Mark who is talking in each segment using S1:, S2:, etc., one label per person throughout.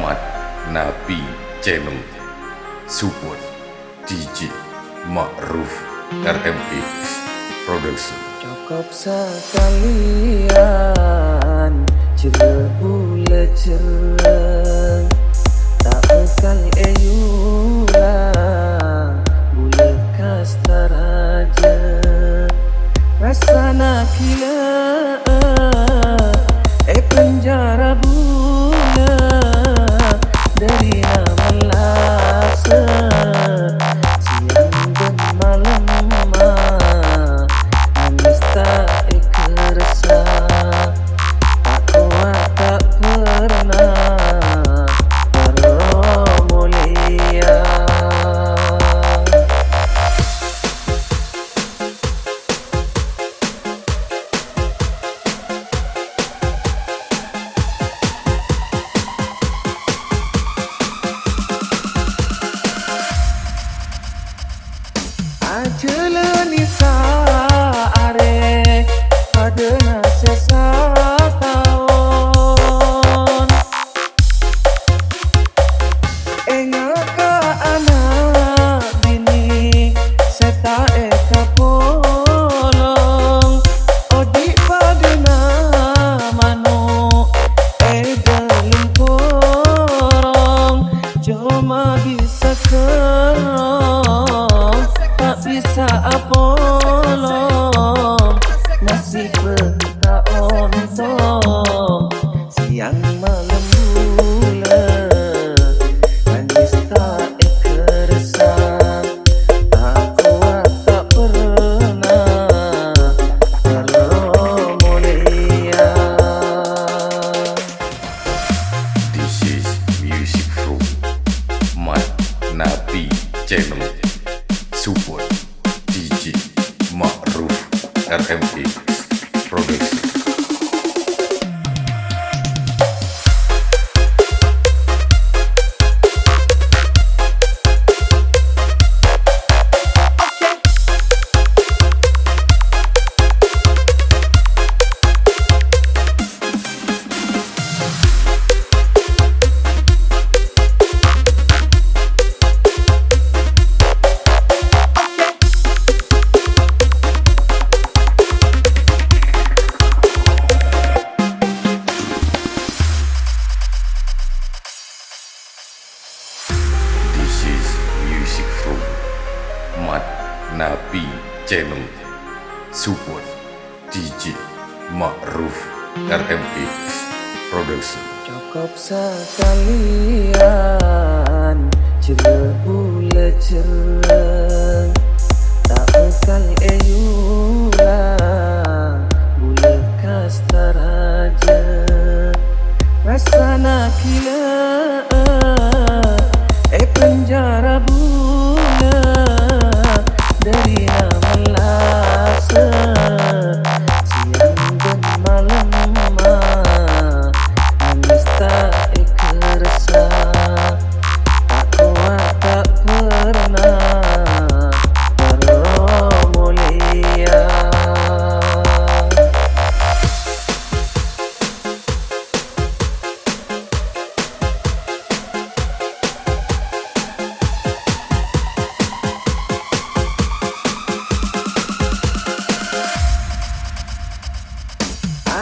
S1: Mat Nabi Channel Support DJ Ma'ruf RMP Production.
S2: Cukup sekalian cerbule cereng tak bekal eyula bule kastaraja rasana kila penjara bula dari melasa siang dan malam manis tak kerasa tak kuat tak pernah bermulia. Ajalani saare padana sesatahun engaka anak bini seta eka polong odi padana manu edelin porong cuma bisa kerong tak bisa apolong nasib tak ontong siang malam bula manis tak kerasa tak kuat tak pernah bermulia.
S1: This is music from Mat Nabi Channel Support DJ Ma'ruf RMP Production. This is music from Mat Nabi Channel Support DJ Ma'ruf RMP Production.
S2: Cukup sekalian cerbule cereng tak bekal eyula bule kastaraja rasana kila penjara bula dari melasa siang dan malam manis tak kerasa tak kuat tak pernah bermulia.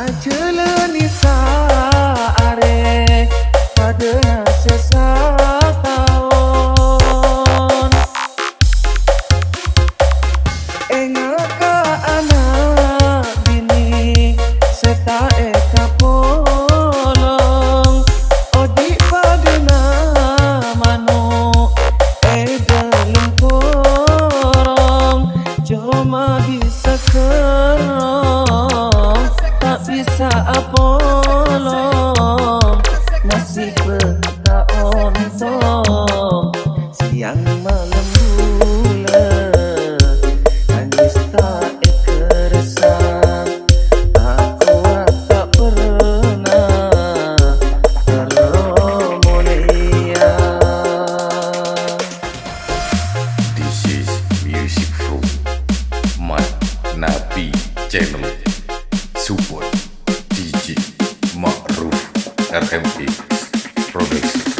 S2: Ajalani saare padana sesatahun engaka anak bini seta eka polong odi padana manu edelin porong cuma bisa kerong tak bisa apolong nasib tak ontong siang malam bula manis tak kerasa tak kuat tak pernah bermulia.
S1: This is music from Mat Nabi Channel Support DJ Ma'ruf RMP Production. Mix.